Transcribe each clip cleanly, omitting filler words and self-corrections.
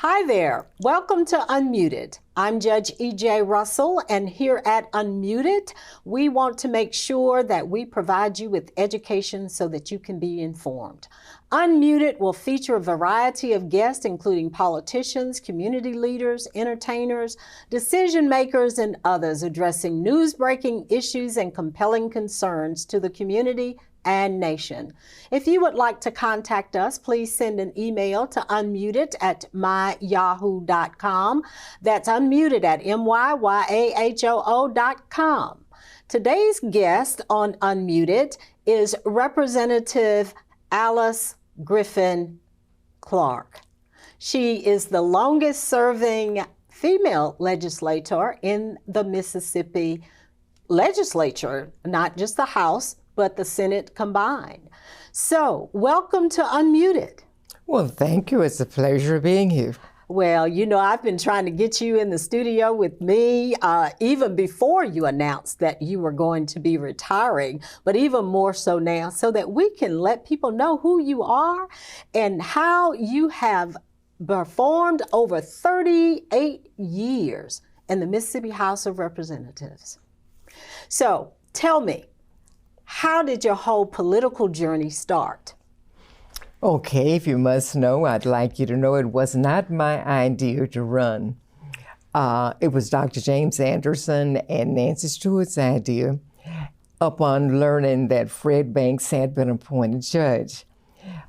Hi there. Welcome to Unmuted. I'm Judge E.J. Russell, and here at Unmuted, we want to make sure that we provide you with education so that you can be informed. Unmuted will feature a variety of guests, including politicians, community leaders, entertainers, decision makers, and others addressing news-breaking issues and compelling concerns to the community and nation. If you would like to contact us, please send an email to unmuted@myyahoo.com. That's unmuted@myyahoo.com. Today's guest on Unmuted is Representative Alyce Griffin-Clarke. She is the longest serving female legislator in the Mississippi legislature, not just the House, but the Senate combined. So, welcome to Unmuted. Well, thank you. It's a pleasure being here. Well, you know, I've been trying to get you in the studio with me even before you announced that you were going to be retiring, but even more so now, so that we can let people know who you are and how you have performed over 38 years in the Mississippi House of Representatives. So, tell me, how did your whole political journey start? Okay, if you must know, I'd like you to know it was not my idea to run. It was Dr. James Anderson and Nancy Stewart's idea upon learning that Fred Banks had been appointed judge.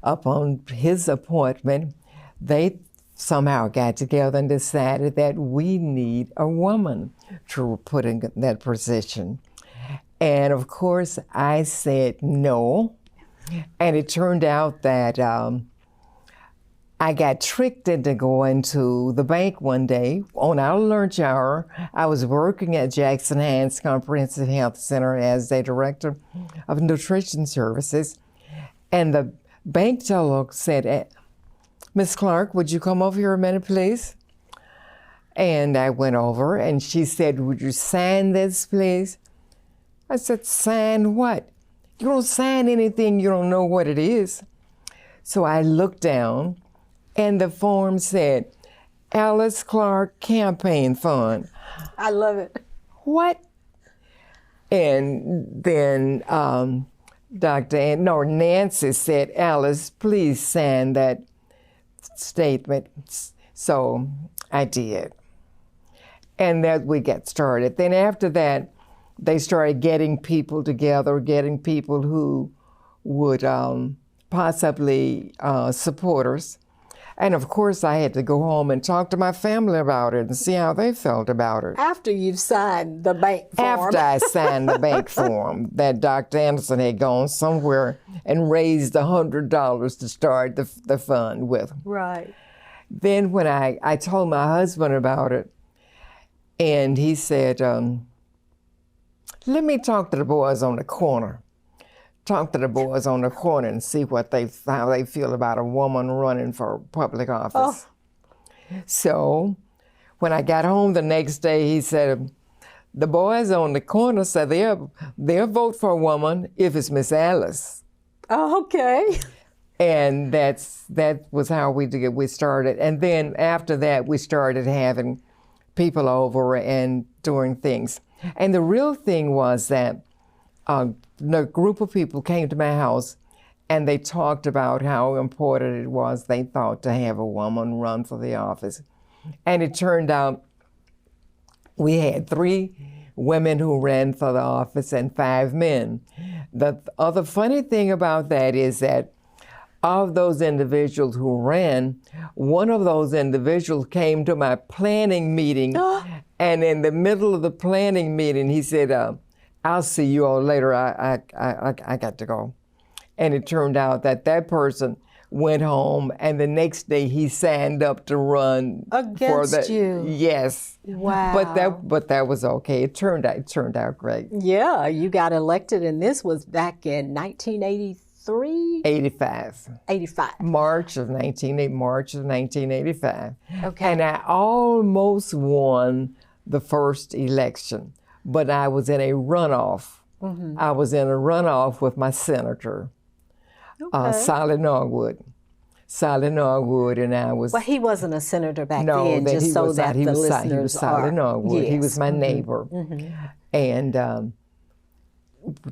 Upon his appointment, they somehow got together and decided that we need a woman to put in that position. And of course, I said no. And it turned out that I got tricked into going to the bank one day on our lunch hour. I was working at Jackson Hines Comprehensive Health Center as a director of nutrition services. And the bank teller said, "Miss Clarke, would you come over here a minute, please?" And I went over and she said, "Would you sign this, please?" I said, "Sign what? You don't sign anything you don't know what it is." So I looked down and the form said, Alyce Clarke Campaign Fund. I love it. What? And then Nancy said, "Alyce, please sign that statement." So I did. And that we got started. Then after that, they started getting people together, getting people who would possibly support us. And of course, I had to go home and talk to my family about it and see how they felt about it. After you've signed the bank form. After I signed the bank form, that Dr. Anderson had gone somewhere and raised $100 to start the fund with. Right. Then when I told my husband about it, and he said, "Let me talk to the boys on the corner. Talk to the boys on the corner and see how they feel about a woman running for public office." Oh. So when I got home the next day, he said, "The boys on the corner said they'll vote for a woman if it's Miss Alyce." Oh, okay. And that was how we started. And then after that, we started having people over and doing things. And the real thing was that a group of people came to my house and they talked about how important it was, they thought, to have a woman run for the office. And it turned out we had 3 women who ran for the office and 5 men. The other funny thing about that is that of those individuals who ran, one of those individuals came to my planning meeting, and in the middle of the planning meeting, he said, "I'll see you all later. I got to go." And it turned out that person went home, and the next day he signed up to run against you. Yes. Wow. But that was okay. It turned out great. Yeah, you got elected, and this was back in 1983. 85. March of 1985. Okay. And I almost won the first election, but I was in a runoff. Mm-hmm. I was in a runoff with my senator, Solid Norwood. solid Norwood, and I was. Well, he wasn't a senator back No, then, that just he so was that not. He the was listeners he was solid Norwood. Yes. He was my neighbor, and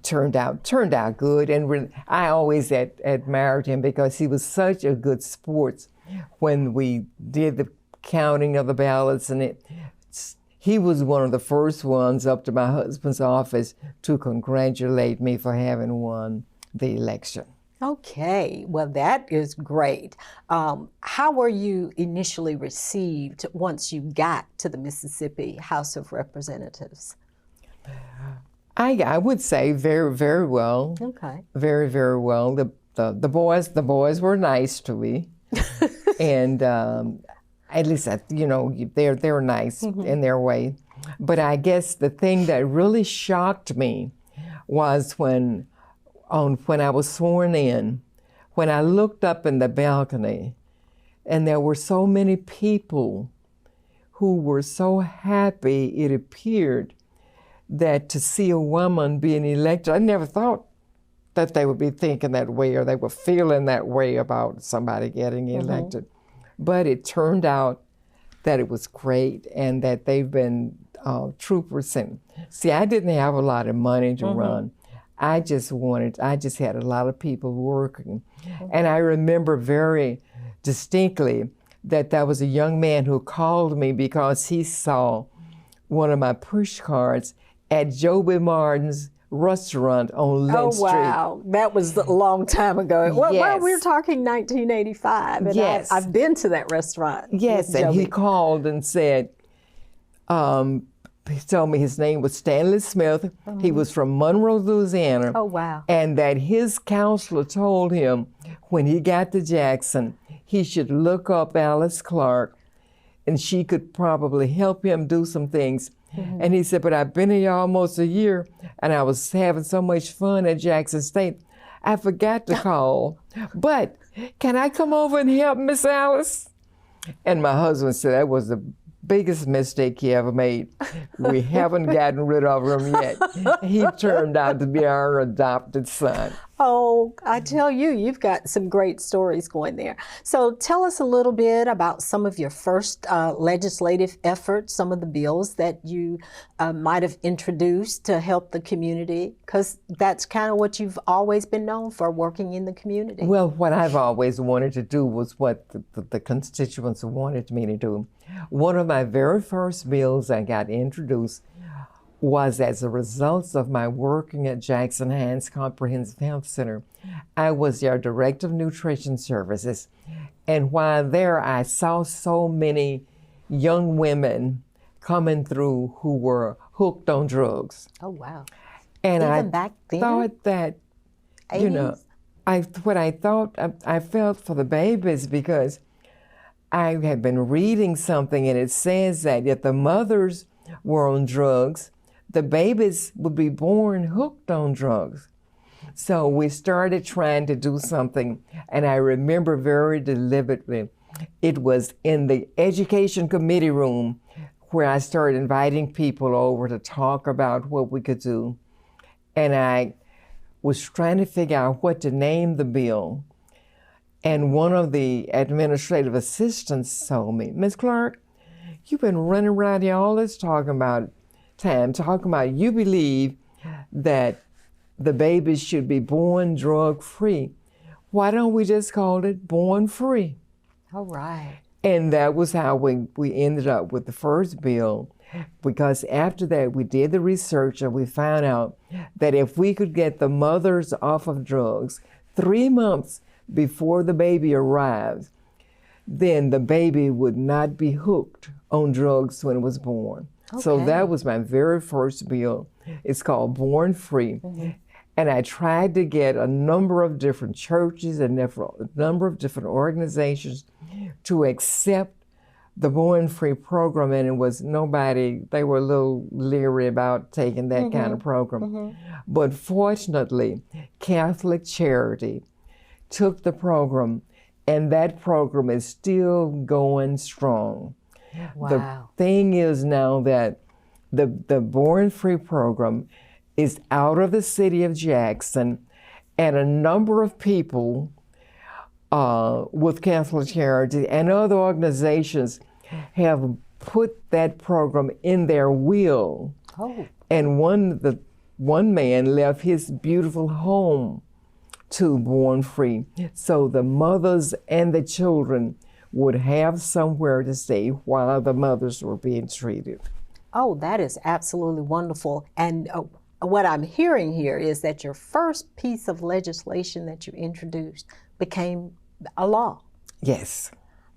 turned out good. And I always admired him because he was such a good sport. When we did the counting of the ballots, and he was one of the first ones up to my husband's office to congratulate me for having won the election. Okay, well, that is great. How were you initially received once you got to the Mississippi House of Representatives? I would say very, very well. Okay. Very, very well. The boys were nice to me, and at least they're nice in their way. But I guess the thing that really shocked me was when I was sworn in, when I looked up in the balcony, and there were so many people who were so happy. It appeared that to see a woman being elected, I never thought that they would be thinking that way or they were feeling that way about somebody getting elected. But it turned out that it was great and that they've been troopers. And see, I didn't have a lot of money to run. I just had a lot of people working. And I remember very distinctly that there was a young man who called me because he saw one of my push cards at Joby Martin's restaurant on Lynch Street. Oh, wow. That was a long time ago. Well, we're talking 1985, and yes. I've been to that restaurant. Yes, and he called and said, he told me his name was Stanley Smith. He was from Monroe, Louisiana. Oh, wow. And that his counselor told him when he got to Jackson, he should look up Alyce Clarke, and she could probably help him do some things. And he said, but I've been here almost a year, and I was having so much fun at Jackson State, I forgot to call. But can I come over and help Miss Alyce? And my husband said that was the biggest mistake he ever made. We haven't gotten rid of him yet. He turned out to be our adopted son. Oh, I tell you, you've got some great stories going there. So tell us a little bit about some of your first legislative efforts, some of the bills that you might have introduced to help the community, because that's kind of what you've always been known for, working in the community. Well, what I've always wanted to do was what the constituents wanted me to do. One of my very first bills I got introduced was as a result of my working at Jackson Hines Comprehensive Health Center. I was their Director of Nutrition Services. And while there, I saw so many young women coming through who were hooked on drugs. Oh, wow. And Even back then? Thought that, 80s? I felt for the babies, because I had been reading something and it says that if the mothers were on drugs, the babies would be born hooked on drugs. So we started trying to do something, and I remember very deliberately, it was in the education committee room where I started inviting people over to talk about what we could do. And I was trying to figure out what to name the bill. And one of the administrative assistants told me, Ms. Clarke, you've been running around here all this talking about you believe that the babies should be born drug-free. Why don't we just call it born free? All right. And that was how we ended up with the first bill, because after that we did the research and we found out that if we could get the mothers off of drugs 3 months before the baby arrives, then the baby would not be hooked on drugs when it was born. Okay. So that was my very first bill. It's called Born Free. And I tried to get a number of different churches and a number of different organizations to accept the Born Free program, and it was they were a little leery about taking that kind of program. But fortunately, Catholic Charity took the program, and that program is still going strong. Wow. The thing is now that the Born Free program is out of the city of Jackson, and a number of people with Catholic Charity and other organizations have put that program in their will. Oh. And one man left his beautiful home to Born Free, so the mothers and the children would have somewhere to stay while the mothers were being treated. Oh, that is absolutely wonderful. And what I'm hearing here is that your first piece of legislation that you introduced became a law. Yes.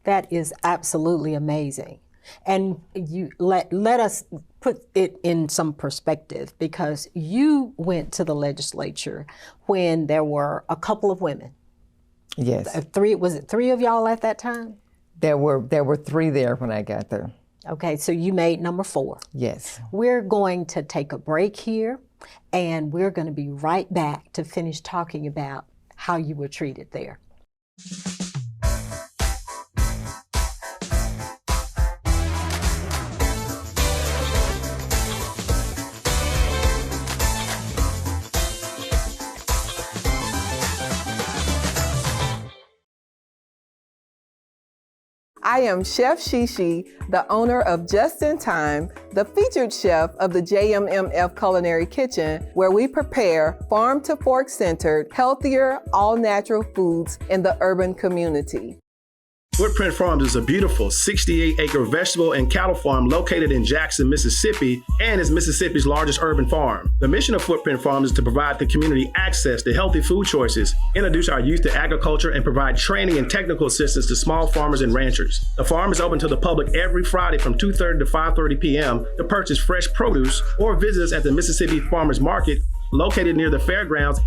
That is absolutely amazing. And you let us put it in some perspective, because you went to the legislature when there were a couple of women. Yes. Was it three of y'all at that time? There were three there when I got there. Okay, so you made number 4. Yes. We're going to take a break here, and we're going to be right back to finish talking about how you were treated there. I am Chef Shishi, the owner of Just in Time, the featured chef of the JMMF Culinary Kitchen, where we prepare farm-to-fork centered, healthier, all-natural foods in the urban community. Footprint Farms is a beautiful 68-acre vegetable and cattle farm located in Jackson, Mississippi, and is Mississippi's largest urban farm. The mission of Footprint Farms is to provide the community access to healthy food choices, introduce our youth to agriculture, and provide training and technical assistance to small farmers and ranchers. The farm is open to the public every Friday from 2:30 to 5:30 p.m. to purchase fresh produce or visit us at the Mississippi Farmers Market located near the fairgrounds.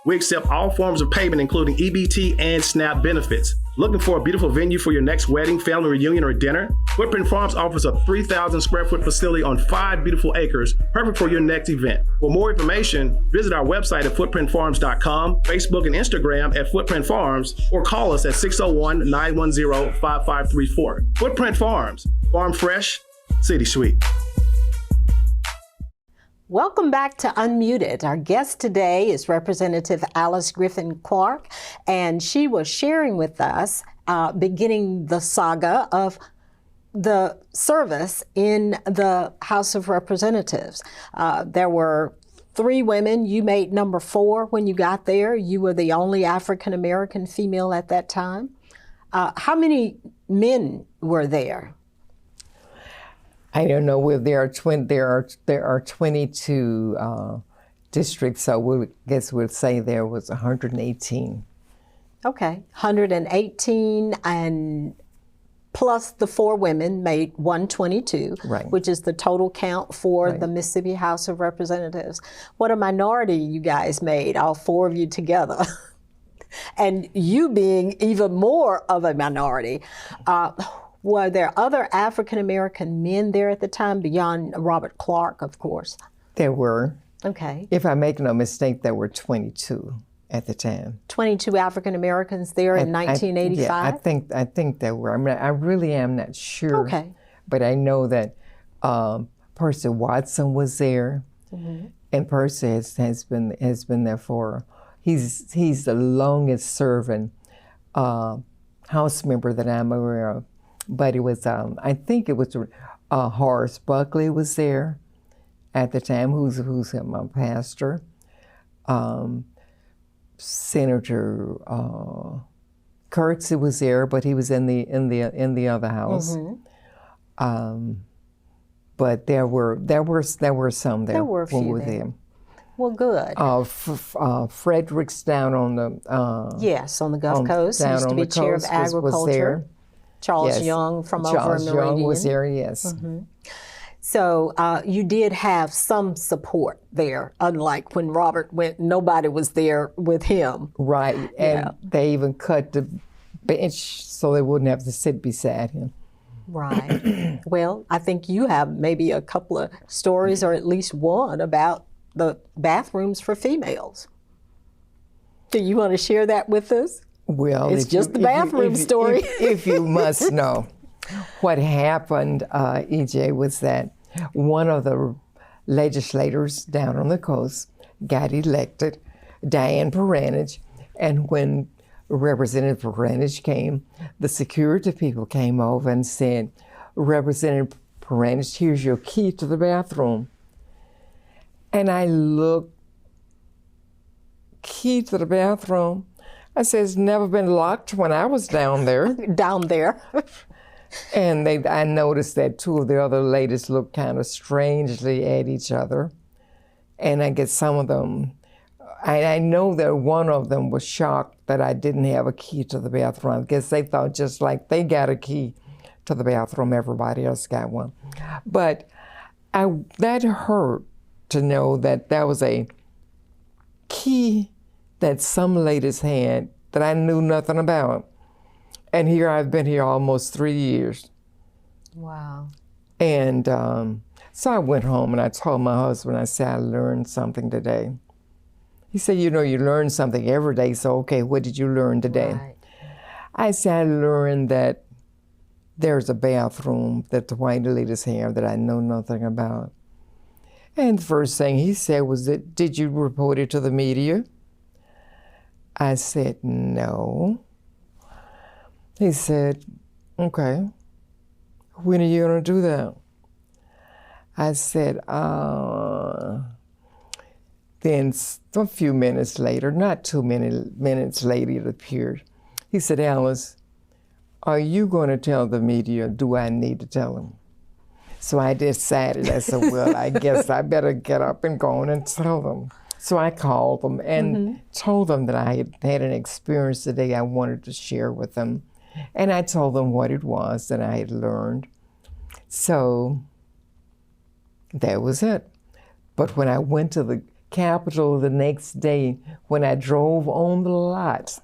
We accept all forms of payment, including EBT and SNAP benefits. Looking for a beautiful venue for your next wedding, family reunion, or dinner? Footprint Farms offers a 3,000 square foot facility on 5 beautiful acres, perfect for your next event. For more information, visit our website at footprintfarms.com, Facebook and Instagram at Footprint Farms, or call us at 601-910-5534. Footprint Farms, farm fresh, city sweet. Welcome back to Unmuted. Our guest today is Representative Alyce Griffin-Clarke, and she was sharing with us beginning the saga of the service in the House of Representatives. There were 3 women. You made number 4 when you got there. You were the only African-American female at that time. How many men were there? I don't know if there are 22 districts, so we'll say there was 118. Okay, 118, and plus the 4 women made 122, right, which is the total count for the Mississippi House of Representatives. What a minority you guys made, all 4 of you together. And you being even more of a minority. Were there other African-American men there at the time, beyond Robert Clark, of course? There were. Okay. If I make no mistake, there were 22 at the time. 22 African-Americans there in 1985? Yeah, I think there were. I mean, I really am not sure. Okay. But I know that Percy Watson was there, and Percy has been there for. He's the longest serving House member that I'm aware of. But it was, I think it was Horace Buckley was there at the time, who's my pastor. Senator Kirksey was there, but he was in the other house. But there were some there. There were a few there. Well, good. Fredericks down on the yes, on the Gulf Coast. He used to be chair of agriculture. Was there. Charles Young from over in Charles Meridian. Young was there, yes. So you did have some support there, unlike when Robert went, nobody was there with him. Right, and they even cut the bench so they wouldn't have to sit beside him. Right. Well, I think you have maybe a couple of stories, or at least one, about the bathrooms for females. Do you want to share that with us? Well, it's just the bathroom story. If you must know. What happened, EJ, was that one of the legislators down on the coast got elected, Diane Peranich, and when Representative Perenich came. The security people came over and said, Representative Perenich, here's your key to the bathroom. And I looked, key to the bathroom? I said, it's never been locked when I was down there. Down there. And I noticed that two of the other ladies looked kind of strangely at each other. And I guess some of them, I know that one of them was shocked that I didn't have a key to the bathroom. I guess they thought just like they got a key to the bathroom, everybody else got one. But that hurt to know that there was a key that some ladies had that I knew nothing about. And here I've been here almost 3 years. Wow. And so I went home and I told my husband, I said, I learned something today. He said, you know, you learn something every day, so okay, what did you learn today? Right. I said, I learned that there's a bathroom that the white ladies have that I know nothing about. And the first thing he said was, did you report it to the media? I said, no. He said, okay, when are you gonna do that? I said, then a few minutes later, not too many minutes later, it appeared. He said, Alyce, are you gonna tell the media, or do I need to tell them? So I decided, I said, well, I guess I better get up and go on and tell them. So I called them and told them that I had an experience today I wanted to share with them. And I told them what it was that I had learned. So that was it. But when I went to the Capitol the next day, when I drove on the lot,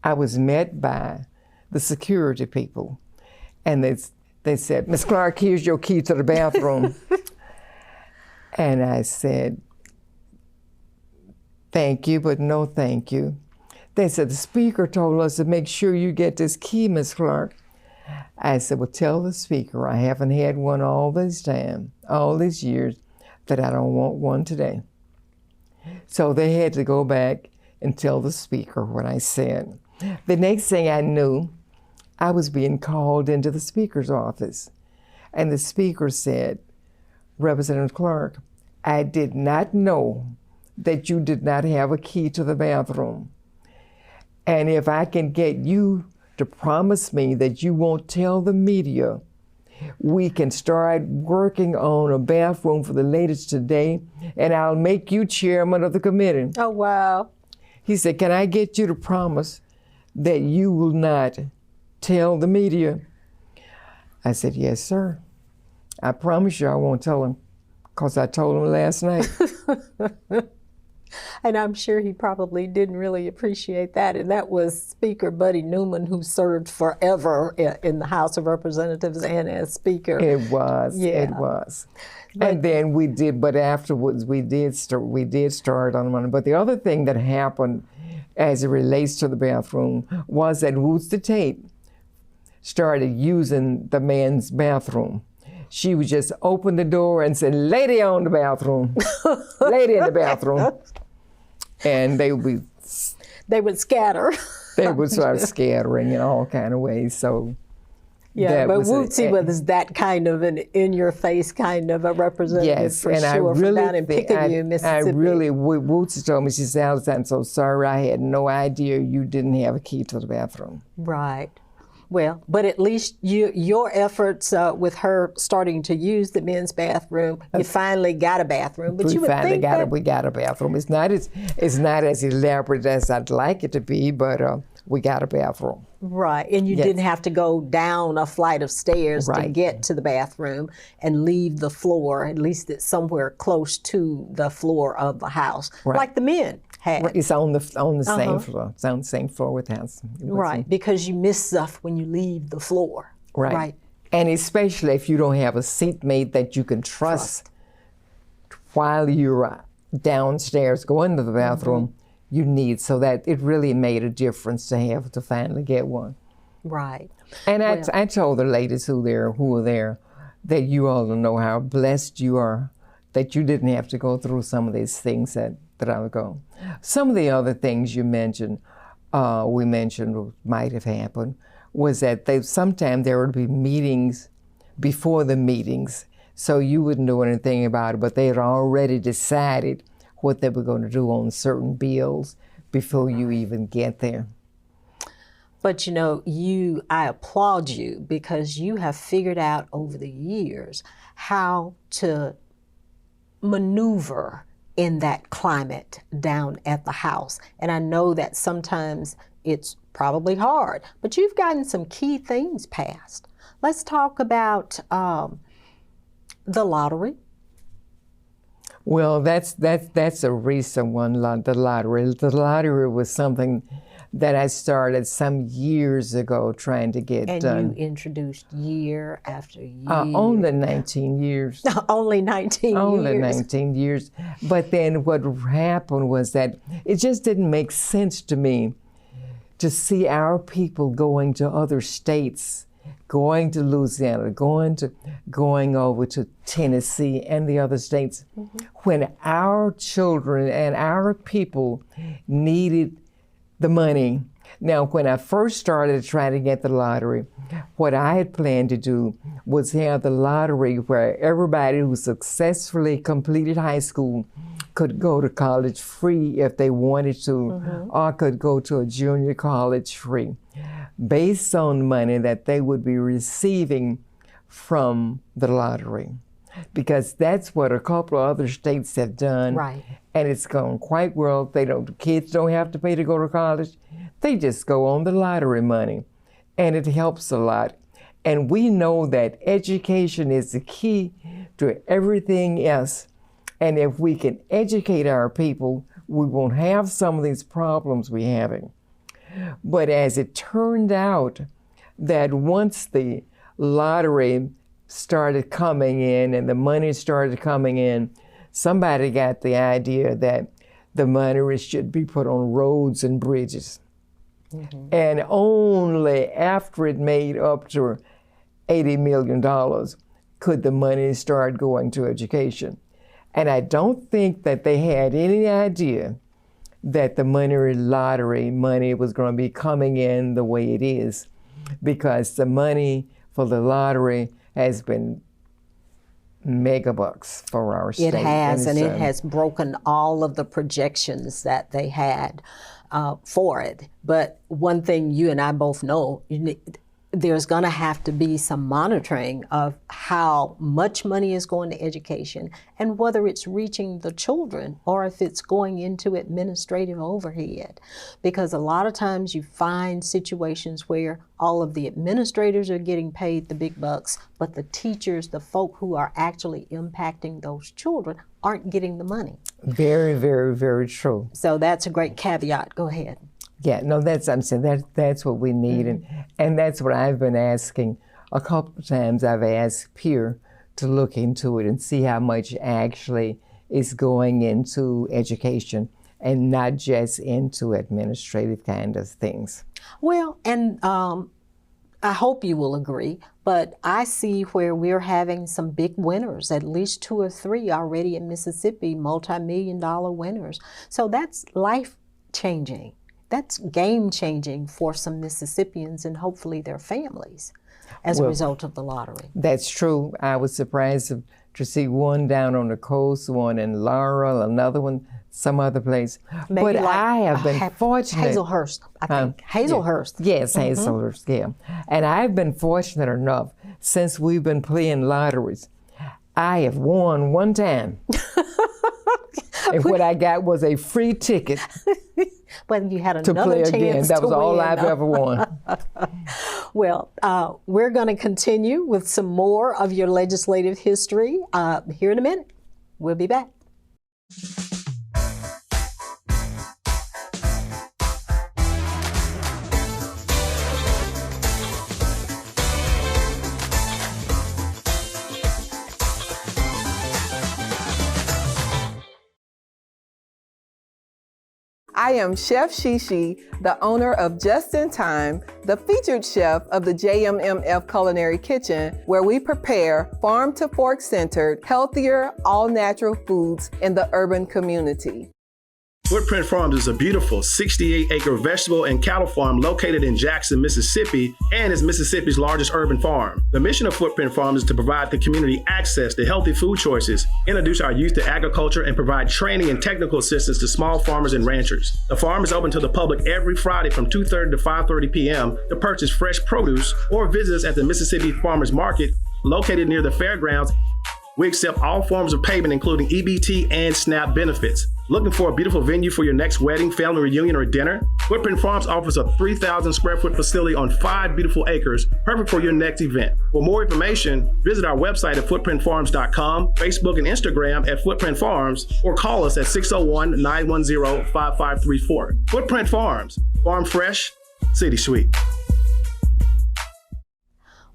I was met by the security people. And they said, Ms. Clarke, here's your key to the bathroom. And I said, thank you, but no thank you. They said, the speaker told us to make sure you get this key, Ms. Clarke. I said, well, tell the speaker I haven't had one all this time, all these years, that I don't want one today. So they had to go back and tell the speaker what I said. The next thing I knew, I was being called into the speaker's office. And the speaker said, Representative Clarke, I did not know that you did not have a key to the bathroom. And if I can get you to promise me that you won't tell the media, we can start working on a bathroom for the ladies today, and I'll make you chairman of the committee. Oh, wow. He said, can I get you to promise that you will not tell the media? I said, yes, sir. I promise you I won't tell him, because I told him last night. And I'm sure he probably didn't really appreciate that. And that was Speaker Buddy Newman, who served forever in the House of Representatives and as Speaker. It was, it was. And then we did, but afterwards we did start on one. But the other thing that happened as it relates to the bathroom was that Woots the Tate started using the men's bathroom. She would just open the door and say, lady on the bathroom, lady in the bathroom. And they would scatter. They would start scattering in all kind of ways. So yeah, but Wootsy was that kind of an in-your-face kind of a representative, yes, for and sure, I really from down in Picayune, Mississippi. Wootsy told me, she said, Alyce, I'm so sorry, I had no idea you didn't have a key to the bathroom. Right. Well, but at least your efforts with her starting to use the men's bathroom, you finally got a bathroom. But we you would finally think we got a bathroom. It's not as elaborate as I'd like it to be, but we got a bathroom. Right, and you didn't have to go down a flight of stairs to get to the bathroom and leave the floor. At least it's somewhere close to the floor of the house, like the men had. It's on the same floor. It's on the same floor with the house. Right, because you miss stuff when you leave the floor. Right. And especially if you don't have a seatmate that you can trust while you're downstairs going to the bathroom. You need, so that it really made a difference to have to finally get one. Right. And I told the ladies who were there that you all know how blessed you are that you didn't have to go through some of these things that I would go. Some of the other things you mentioned, we mentioned might have happened was that sometimes there would be meetings before the meetings, so you wouldn't know anything about it, but they had already decided what they were going to do on certain bills before you even get there. But you know, I applaud you because you have figured out over the years how to maneuver in that climate down at the House. And I know that sometimes it's probably hard, but you've gotten some key things passed. Let's talk about the lottery. Well, that's a recent one, the lottery. The lottery was something that I started some years ago trying to get done. And you introduced year after year. Only 19 years. Only 19 years. Only 19 years. But then what happened was that it just didn't make sense to me to see our people going to other states, going to Louisiana, going over to Tennessee and the other states, when our children and our people needed the money. Now, when I first started trying to get the lottery, what I had planned to do was have the lottery where everybody who successfully completed high school could go to college free if they wanted to, or could go to a junior college free, based on money that they would be receiving from the lottery. Because that's what a couple of other states have done. Right. And it's gone quite well. The kids don't have to pay to go to college. They just go on the lottery money. And it helps a lot. And we know that education is the key to everything else. And if we can educate our people, we won't have some of these problems we're having. But as it turned out, that once the lottery started coming in and the money started coming in, somebody got the idea that the money should be put on roads and bridges. And only after it made up to $80 million could the money start going to education. And I don't think that they had any idea that the lottery money was going to be coming in the way it is, because the money for the lottery has been mega bucks for our state. It has, and it has broken all of the projections that they had for it. But one thing you and I both know, there's going to have to be some monitoring of how much money is going to education and whether it's reaching the children or if it's going into administrative overhead. Because a lot of times you find situations where all of the administrators are getting paid the big bucks, but the teachers, the folk who are actually impacting those children, aren't getting the money. Very, very, very true. So that's a great caveat. Go ahead. Yeah, no, I'm saying that's what we need, and that's what I've been asking. A couple of times I've asked Pierre to look into it and see how much actually is going into education and not just into administrative kind of things. Well, and I hope you will agree, but I see where we're having some big winners, at least 2 or 3 already in Mississippi, multi-million-dollar winners. So that's life-changing. That's game-changing for some Mississippians and hopefully their families as a result of the lottery. That's true. I was surprised to see one down on the coast, one in Laurel, another one some other place. Maybe but like I have been fortunate. Hazelhurst, I think. Hazelhurst. Yes, Hazelhurst, yeah. And I've been fortunate enough, since we've been playing lotteries, I have won one time. And what I got was a free ticket. But you had to another play chance again. That was to all win. I've ever won. Well, we're going to continue with some more of your legislative history here in a minute. We'll be back. I am Chef Shishi, the owner of Just in Time, the featured chef of the JMMF Culinary Kitchen, where we prepare farm-to-fork-centered, healthier, all-natural foods in the urban community. Footprint Farms is a beautiful 68-acre vegetable and cattle farm located in Jackson, Mississippi, and is Mississippi's largest urban farm. The mission of Footprint Farms is to provide the community access to healthy food choices, introduce our youth to agriculture, and provide training and technical assistance to small farmers and ranchers. The farm is open to the public every Friday from 2:30 to 5:30 p.m. to purchase fresh produce or visit us at the Mississippi Farmers Market located near the fairgrounds. We accept all forms of payment, including EBT and SNAP benefits. Looking for a beautiful venue for your next wedding, family reunion, or dinner? Footprint Farms offers a 3,000 square foot facility on 5 beautiful acres, perfect for your next event. For more information, visit our website at footprintfarms.com, Facebook and Instagram at Footprint Farms, or call us at 601-910-5534. Footprint Farms, farm fresh, city sweet.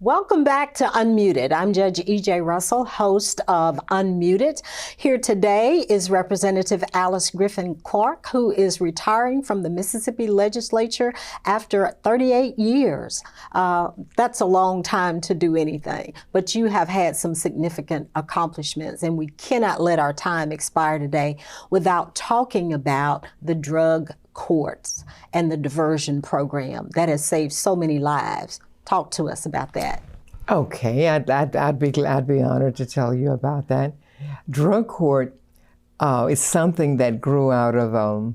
Welcome back to Unmuted. I'm Judge E.J. Russell, host of Unmuted. Here today is Representative Alyce Griffin-Clarke, who is retiring from the Mississippi Legislature after 38 years. That's a long time to do anything, but you have had some significant accomplishments, and we cannot let our time expire today without talking about the drug courts and the diversion program that has saved so many lives. Talk to us about that. Okay, I'd be honored to tell you about that. Drug court is something that grew out of I'll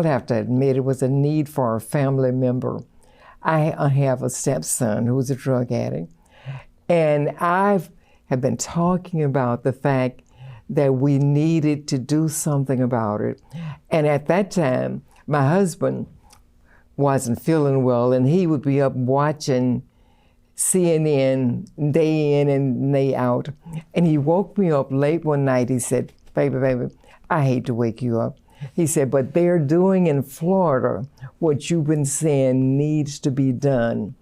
have to admit, it was a need for a family member. I have a stepson who's a drug addict, and I have been talking about the fact that we needed to do something about it. And at that time, my husband wasn't feeling well, and he would be up watching CNN day in and day out. And he woke me up late one night. He said, baby, I hate to wake you up. He said, but they're doing in Florida what you've been saying needs to be done.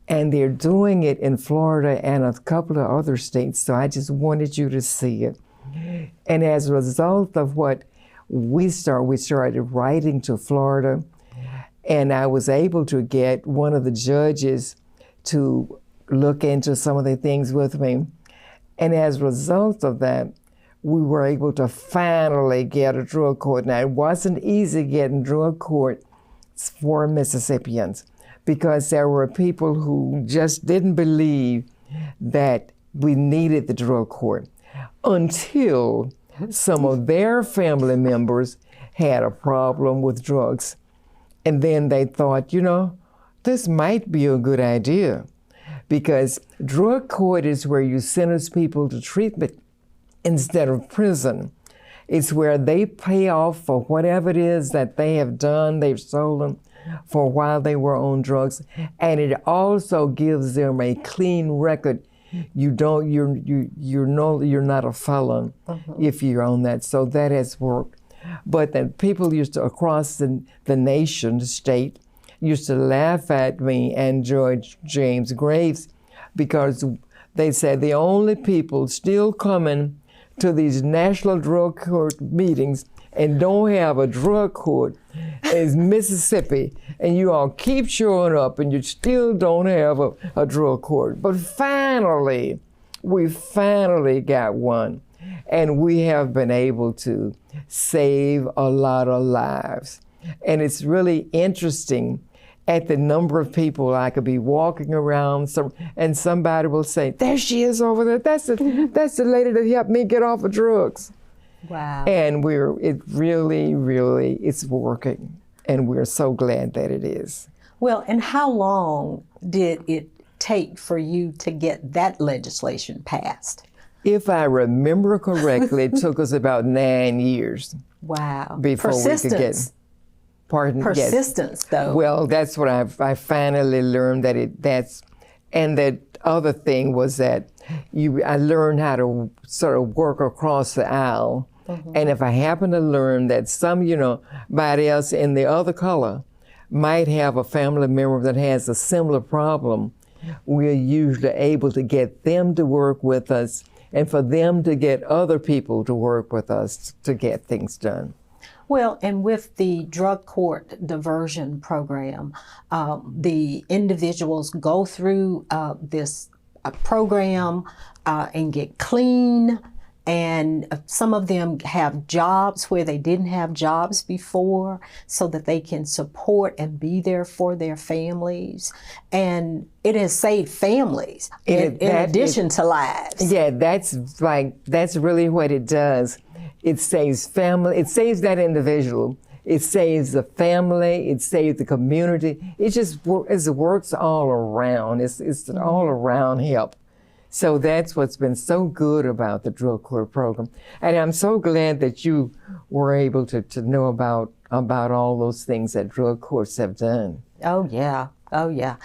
And they're doing it in Florida and a couple of other states, so I just wanted you to see it. And as a result of what we started writing to Florida, and I was able to get one of the judges to look into some of the things with me. And as a result of that, we were able to finally get a drug court. Now, it wasn't easy getting drug court for Mississippians because there were people who just didn't believe that we needed the drug court until some of their family members had a problem with drugs. And then they thought, this might be a good idea because drug court is where you sentence people to treatment instead of prison. It's where they pay off for whatever it is that they have done, they've stolen for while they were on drugs. And it also gives them a clean record. You're not a felon if you're on that. So that has worked. But then people used to, across the nation, the state, used to laugh at me and George James Graves because they said the only people still coming to these national drug court meetings and don't have a drug court is Mississippi. And you all keep showing up and you still don't have a drug court. But finally, we finally got one. And we have been able to save a lot of lives. And it's really interesting at the number of people I could be walking around and somebody will say, there she is over there. That's the lady that helped me get off of drugs. Wow. And it really, it's working. And we're so glad that it is. Well, and how long did it take for you to get that legislation passed? If I remember correctly, it took us about 9 years. Wow. Before we could get. Pardon? Persistence, yes. though. Well, that's what I finally learned and that other thing was that I learned how to sort of work across the aisle. Mm-hmm. And if I happen to learn that somebody else in the other color might have a family member that has a similar problem, we're usually able to get them to work with us and for them to get other people to work with us to get things done. Well, and with the drug court diversion program, the individuals go through this program and get clean and some of them have jobs where they didn't have jobs before, so that they can support and be there for their families. And it has saved families in addition to lives. Yeah, that's really what it does. It saves family, it saves that individual, it saves the family, it saves the community. It works all around. It's an all around help. So that's what's been so good about the drug court program. And I'm so glad that you were able to know about all those things that drug courts have done. Oh, yeah. Oh, yeah.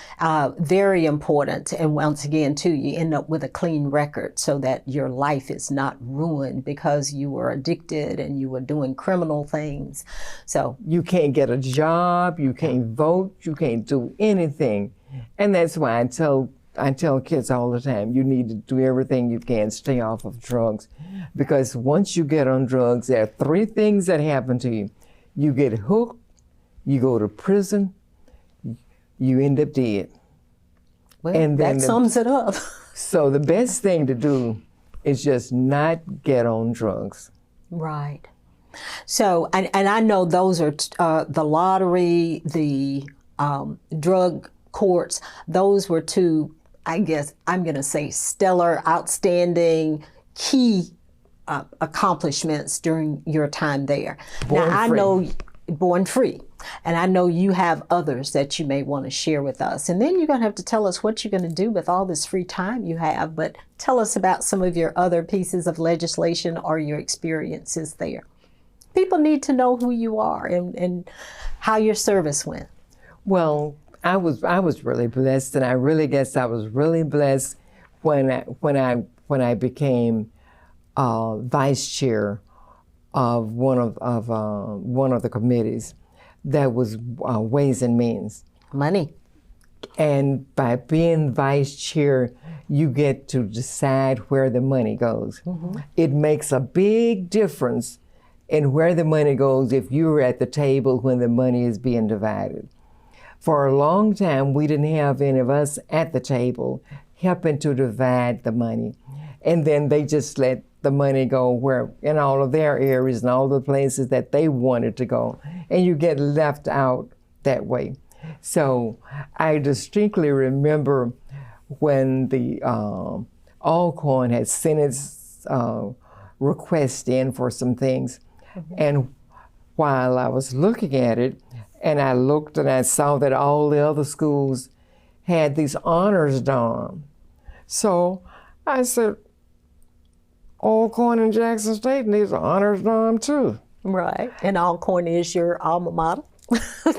Very important. And once again, too, you end up with a clean record so that your life is not ruined because you were addicted and you were doing criminal things. So you can't get a job, you can't vote, you can't do anything. And that's why I tell kids all the time, you need to do everything you can, stay off of drugs. Because once you get on drugs, there are 3 things that happen to you. You get hooked, you go to prison, you end up dead. Well, and that sums it up. So the best thing to do is just not get on drugs. Right. So, and I know those are the lottery, the drug courts, those were 2, I guess I'm going to say, stellar, outstanding, key accomplishments during your time there. Born Free. And I know you have others that you may want to share with us. And then you're going to have to tell us what you're going to do with all this free time you have. But tell us about some of your other pieces of legislation or your experiences there. People need to know who you are and how your service went. Well, I was really blessed, and I really guess I was really blessed when I became vice chair of one of the committees that was Ways and Means. Money. And by being vice chair, you get to decide where the money goes. Mm-hmm. It makes a big difference in where the money goes if you're at the table when the money is being divided. For a long time, we didn't have any of us at the table helping to divide the money. And then they just let the money go where in all of their areas and all the places that they wanted to go. And you get left out that way. So I distinctly remember when the Alcorn had sent its request in for some things. Mm-hmm. And while I was looking at it, and I looked and I saw that all the other schools had these honors dorm. So I said, Alcorn and Jackson State needs an honors dorm too. Right, and Alcorn is your alma mater.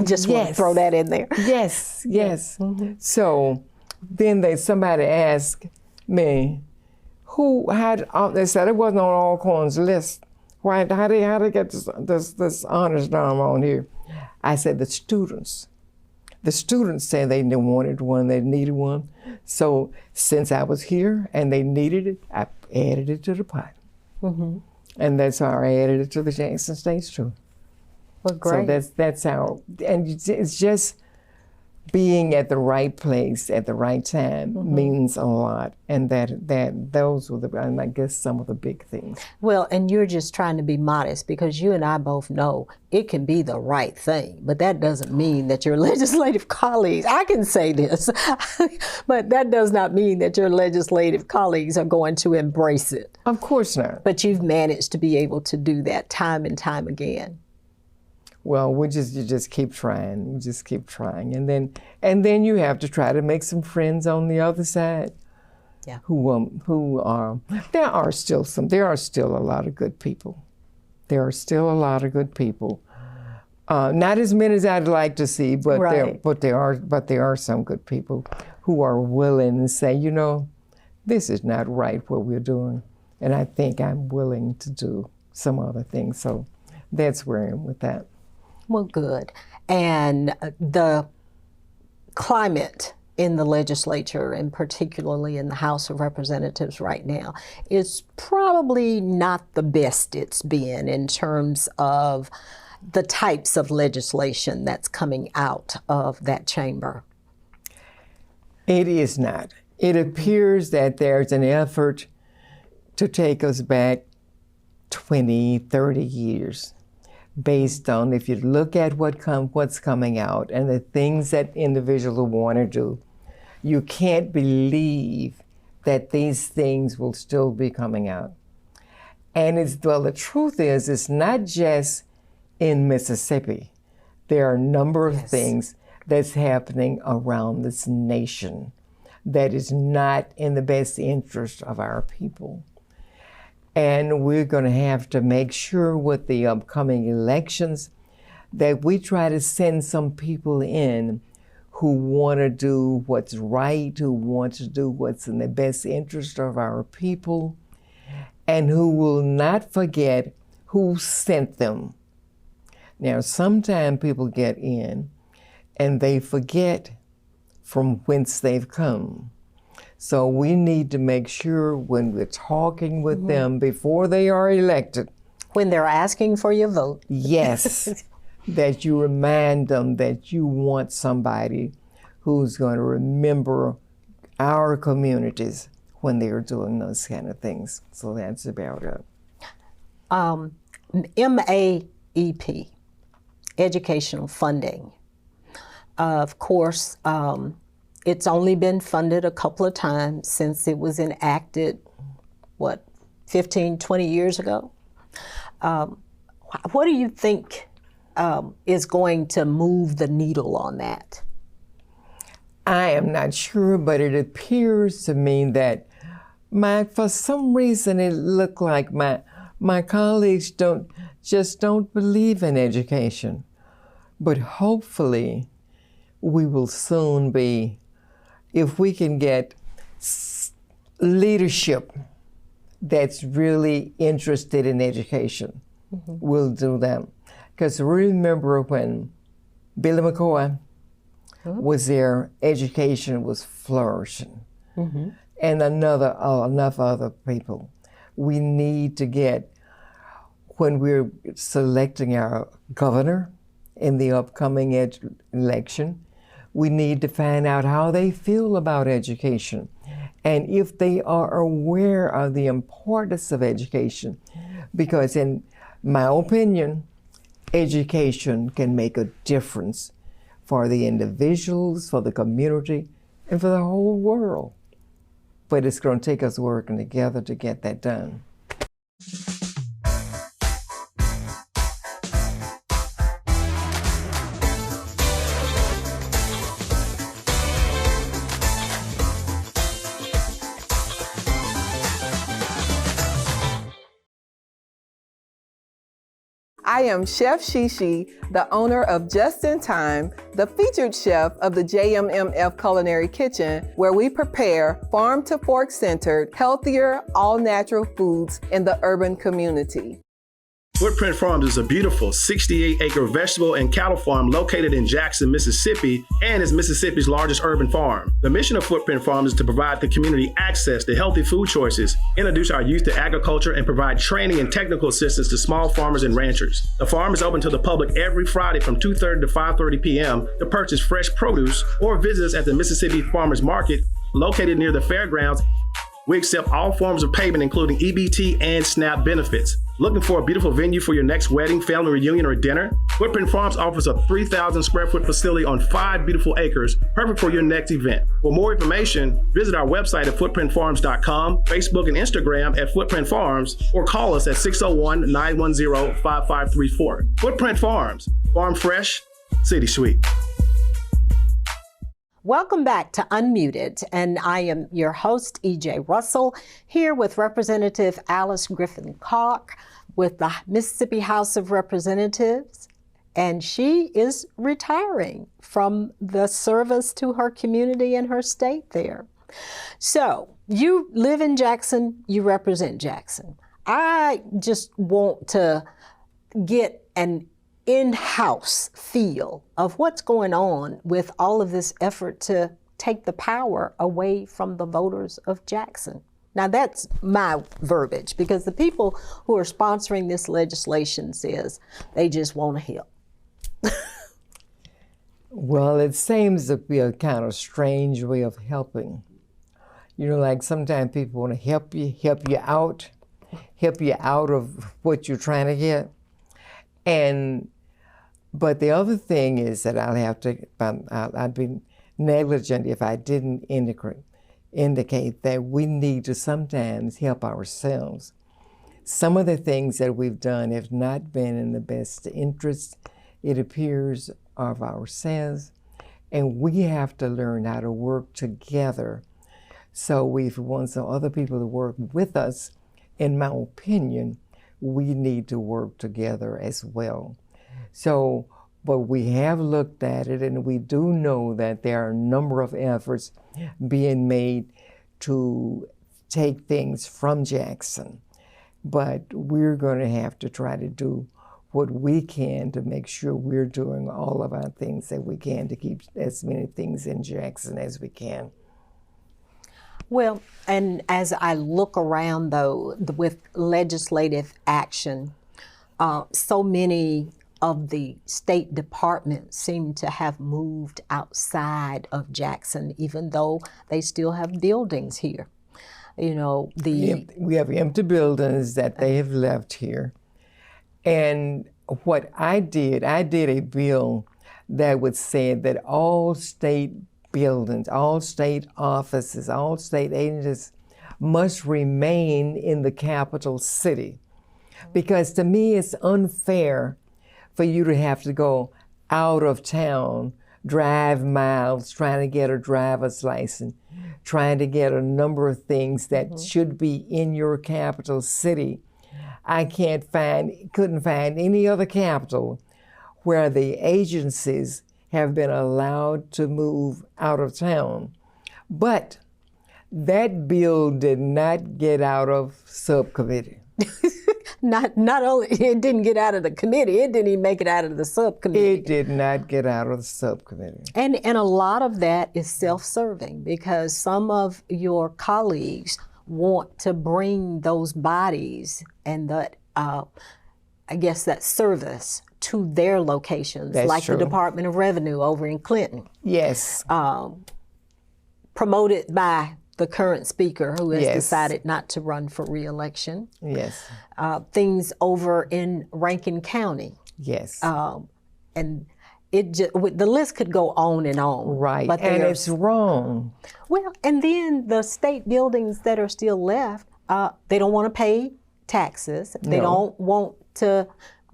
Just want to throw that in there. Yes. Mm-hmm. So then somebody asked me, they said it wasn't on Alcorn's list. Why? How they get this honors dorm on here? I said the students. The students said they wanted one, they needed one. So since I was here and they needed it, I added it to the pot. Mm-hmm. And that's how I added it to the Jackson State too. Well, great. So that's how, and it's just being at the right place at the right time mm-hmm. means a lot. And those were I guess some of the big things. Well, and you're just trying to be modest because you and I both know it can be the right thing, but that doesn't mean that your legislative colleagues, I can say this, but that does not mean that your legislative colleagues are going to embrace it. Of course not. But you've managed to be able to do that time and time again. Well, you just keep trying. We just keep trying, and then you have to try to make some friends on the other side. Yeah. There are still a lot of good people. There are still a lot of good people. Not as many as I'd like to see, but right. there are some good people who are willing to say, this is not right what we're doing, and I think I'm willing to do some other things. So that's where I am with that. Well, good. And the climate in the legislature, and particularly in the House of Representatives right now, is probably not the best it's been in terms of the types of legislation that's coming out of that chamber. It is not. It appears that there's an effort to take us back 20, 30 years, based on if you look at what's coming out and the things that individuals want to do, you can't believe that these things will still be coming out. And the truth is, it's not just in Mississippi. There are a number of things that's happening around this nation that is not in the best interest of our people. And we're going to have to make sure with the upcoming elections that we try to send some people in who want to do what's right, who want to do what's in the best interest of our people, and who will not forget who sent them. Now, sometimes people get in and they forget from whence they've come. So we need to make sure when we're talking with them before they are elected. When they're asking for your vote. Yes, that you remind them that you want somebody who's going to remember our communities when they're doing those kind of things. So that's about it. MAEP, educational funding. Of course, it's only been funded a couple of times since it was enacted, 15, 20 years ago? What do you think is going to move the needle on that? I am not sure, but it appears to me that for some reason it looked like my colleagues don't believe in education. But hopefully we will soon be, if we can get leadership that's really interested in education, we'll do that. Because remember when Billy McCoy was there, education was flourishing. And enough other people. We need to get, when we're selecting our governor in the upcoming election, we need to find out how they feel about education and if they are aware of the importance of education. Because in my opinion, education can make a difference for the individuals, for the community, and for the whole world. But it's going to take us working together to get that done. I am Chef Shishi, the owner of Just in Time, the featured chef of the JMMF Culinary Kitchen, where we prepare farm-to-fork centered, healthier, all-natural foods in the urban community. Footprint Farms is a beautiful 68-acre vegetable and cattle farm located in Jackson, Mississippi, and is Mississippi's largest urban farm. The mission of Footprint Farms is to provide the community access to healthy food choices, introduce our youth to agriculture, and provide training and technical assistance to small farmers and ranchers. The farm is open to the public every Friday from 2:30 to 5:30 p.m. to purchase fresh produce or visit us at the Mississippi Farmers Market located near the fairgrounds. We accept all forms of payment, including EBT and SNAP benefits. Looking for a beautiful venue for your next wedding, family reunion, or dinner? Footprint Farms offers a 3,000 square foot facility on 5 beautiful acres, perfect for your next event. For more information, visit our website at footprintfarms.com, Facebook and Instagram at Footprint Farms, or call us at 601-910-5534. Footprint Farms, farm fresh, city sweet. Welcome back to Unmuted, and I am your host, EJ Russell, here with Representative Alyce Griffin-Clarke with the Mississippi House of Representatives, and she is retiring from the service to her community and her state there. So, you live in Jackson, you represent Jackson. I just want to get an in-house feel of what's going on with all of this effort to take the power away from the voters of Jackson. Now that's my verbiage, because the people who are sponsoring this legislation says they just want to help. Well, it seems to be a kind of strange way of helping. You know, like sometimes people want to help you out, help you out of what you're trying to get. But the other thing is that I'd be negligent if I didn't indicate that we need to sometimes help ourselves. Some of the things that we've done have not been in the best interest, it appears, of ourselves, and we have to learn how to work together. So we want some other people to work with us. In my opinion, we need to work together as well. So, but we have looked at it, and we do know that there are a number of efforts being made to take things from Jackson. But we're going to have to try to do what we can to make sure we're doing all of our things that we can to keep as many things in Jackson as we can. Well, and as I look around, though, with legislative action, so many of the State Departments seem to have moved outside of Jackson, even though they still have buildings here. You know, we have empty buildings that they have left here. And what I did a bill that would say that all state buildings, all state offices, all state agencies must remain in the capital city. Because to me, it's unfair for you to have to go out of town, drive miles, trying to get a driver's license, trying to get a number of things that should be in your capital city. I couldn't find any other capital where the agencies have been allowed to move out of town. But that bill did not get out of subcommittee. Not only it didn't get out of the committee, it didn't even make it out of the subcommittee. It did not get out of the subcommittee. And a lot of that is self-serving, because some of your colleagues want to bring those bodies and that, I guess, that service to their locations. That's like true. The Department of Revenue over in Clinton. Yes. Promoted by the current speaker, who has Yes. decided not to run for re-election. Yes. Things over in Rankin County. Yes. And the list could go on and on. Right, But and it's wrong. Well, and then the state buildings that are still left, they don't want to pay taxes. They don't want to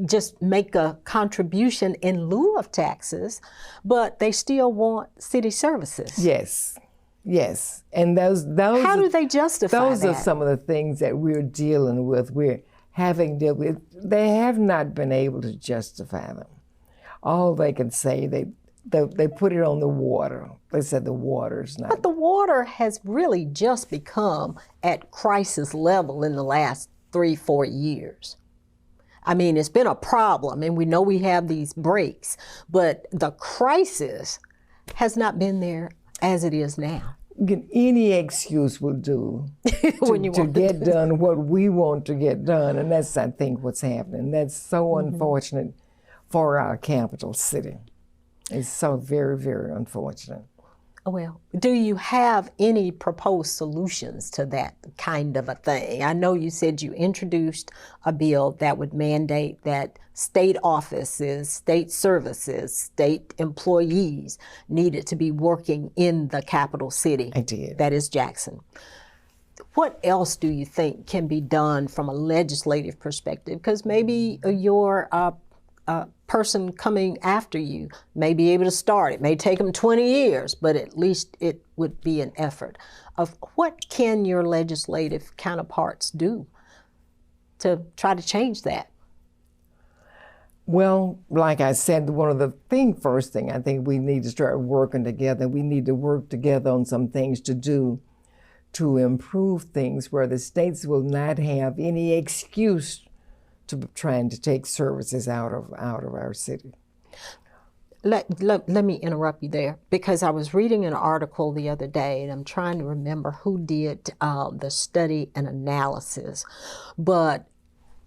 just make a contribution in lieu of taxes, but they still want city services. Yes. Yes. And those How do they justify those that? are some of the things that we're dealing with. We're having dealt with. They have not been able to justify them. All they can say, they put it on the water. They said the water's not. But the water has really just become at crisis level in the last 3-4 years. I mean, it's been a problem, and we know we have these breaks, but the crisis has not been there as it is now. Any excuse will do to get done what we want to get done, and that's, I think, what's happening. That's so unfortunate for our capital city. It's so very, very unfortunate. Well, do you have any proposed solutions to that kind of a thing? I know you said you introduced a bill that would mandate that state offices, state services, state employees needed to be working in the capital city. I did. That is Jackson. What else do you think can be done from a legislative perspective? Because maybe your person coming after you may be able to start. It may take them 20 years, but at least it would be an effort of what can your legislative counterparts do to try to change that? Well, like I said, first thing, I think we need to start working together. We need to work together on some things to do to improve things where the states will not have any excuse to trying to take services out of our city. Let me interrupt you there, because I was reading an article the other day, and I'm trying to remember who did the study and analysis. But,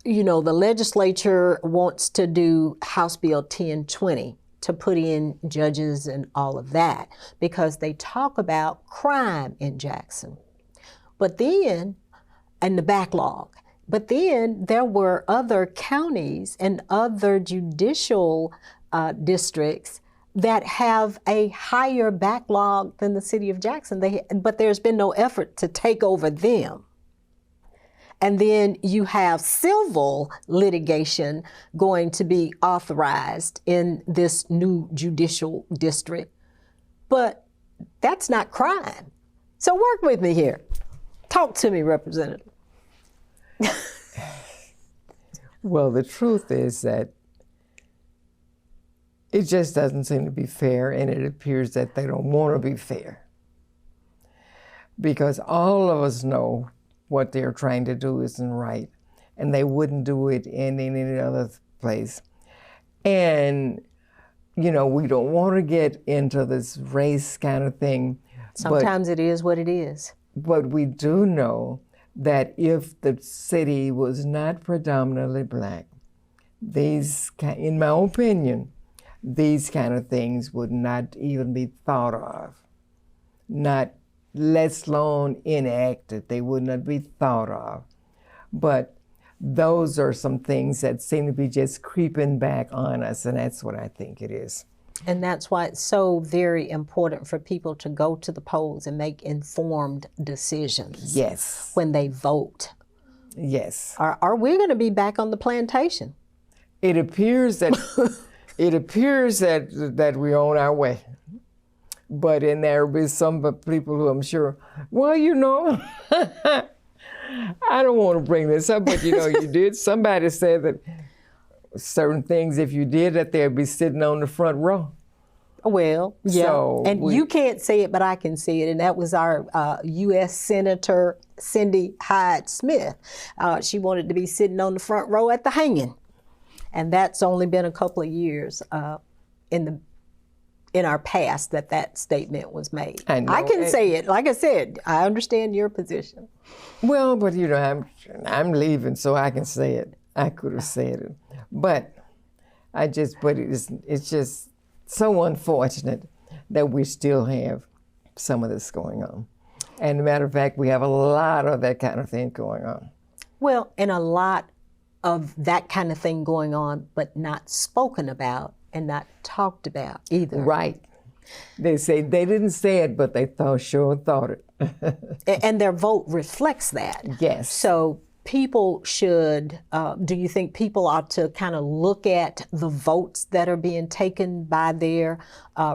you know, the legislature wants to do House Bill 1020 to put in judges and all of that, because they talk about crime in Jackson. But then, and the backlog. But then there were other counties and other judicial districts that have a higher backlog than the city of Jackson. But there's been no effort to take over them. And then you have civil litigation going to be authorized in this new judicial district. But that's not crime. So work with me here. Talk to me, Representative. Well, the truth is that it just doesn't seem to be fair, and it appears that they don't want to be fair. Because all of us know what they're trying to do isn't right, and they wouldn't do it in any other place. And, you know, we don't want to get into this race kind of thing. Sometimes it is what it is. But we do know that if the city was not predominantly black, in my opinion, these kind of things would not even be thought of, not let alone enacted. They would not be thought of. But those are some things that seem to be just creeping back on us, and that's what I think it is. And that's why it's so very important for people to go to the polls and make informed decisions. Yes. When they vote. Yes. Are we going to be back on the plantation? It appears that that we're on our way. But then there will be some people who I'm sure, well, you know, I don't want to bring this up, but you know, you did. Somebody said that certain things, if you did that, they'd be sitting on the front row. Well, yeah. So and you can't say it, but I can see it. And that was our U.S. Senator Cindy Hyde-Smith. She wanted to be sitting on the front row at the hanging. And that's only been a couple of years in our past that statement was made. I can say it. Like I said, I understand your position. Well, but you know, I'm leaving, so I can say it. I could have said it, but it's just so unfortunate that we still have some of this going on. And as a matter of fact, we have a lot of that kind of thing going on. Well, and a lot of that kind of thing going on, but not spoken about and not talked about either. Right. They say they didn't say it, but they sure thought it. And their vote reflects that. Yes. So people should, do you think people ought to kind of look at the votes that are being taken by their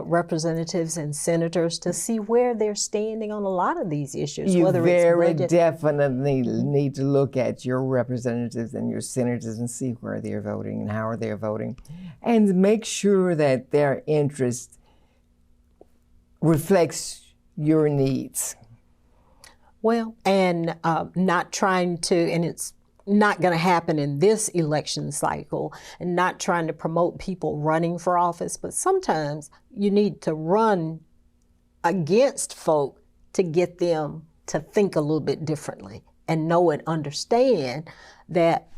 representatives and senators to see where they're standing on a lot of these issues? You whether very it's definitely need to look at your representatives and your senators and see where they're voting and how they're voting, and make sure that their interest reflects your needs. Well, and not trying to, and it's not going to happen in this election cycle, and not trying to promote people running for office, but sometimes you need to run against folk to get them to think a little bit differently and know and understand that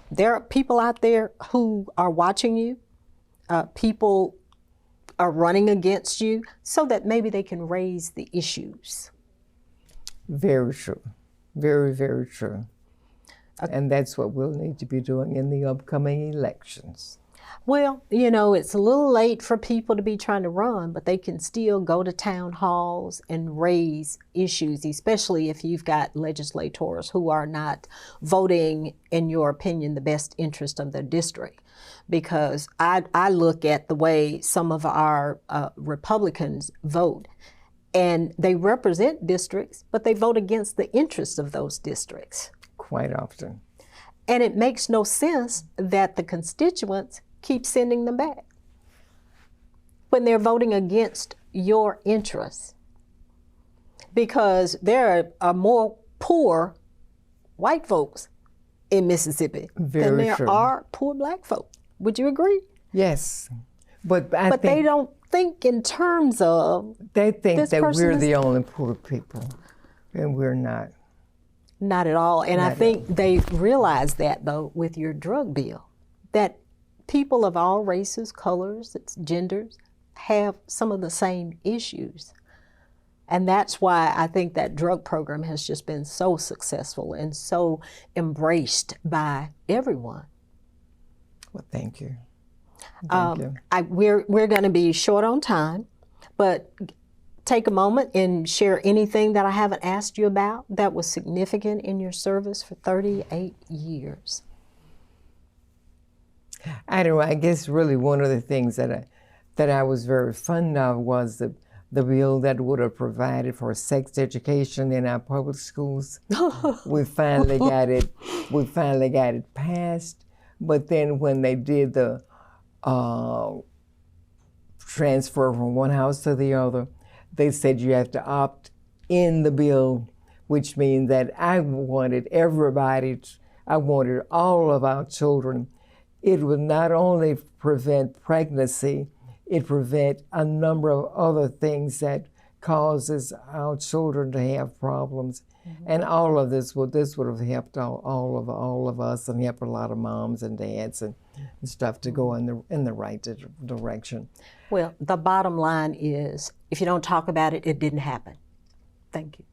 there are people out there who are watching you, people are running against you, so that maybe they can raise the issues. Very true. Very, very true. And that's what we'll need to be doing in the upcoming elections. Well, you know, it's a little late for people to be trying to run, but they can still go to town halls and raise issues, especially if you've got legislators who are not voting, in your opinion, the best interest of their district. Because I look at the way some of our Republicans vote, and they represent districts, but they vote against the interests of those districts. Quite often. And it makes no sense that the constituents keep sending them back when they're voting against your interests. Because there are more poor white folks in Mississippi than there are poor black folk. Would you agree? Yes. But they don't think in terms of they think that we're the only poor people, and we're not. Not at all. And I think they realize that, though, with your drug bill, that people of all races, colors, genders, have some of the same issues. And that's why I think that drug program has just been so successful and so embraced by everyone. Well, thank you. Thank you. We're going to be short on time, but take a moment and share anything that I haven't asked you about that was significant in your service for 38 years. I don't know. I guess really one of the things that I was very fond of was the bill that would have provided for sex education in our public schools. We finally got it. We finally got it passed. But then when they did the transfer from one house to the other, they said you have to opt in the bill, which means that I wanted everybody. I wanted all of our children. It would not only prevent pregnancy, it prevent a number of other things that causes our children to have problems. Mm-hmm. And all of this would have helped all of us and helped a lot of moms and dads and stuff to go in the right direction. Well, the bottom line is, if you don't talk about it, it didn't happen. Thank you.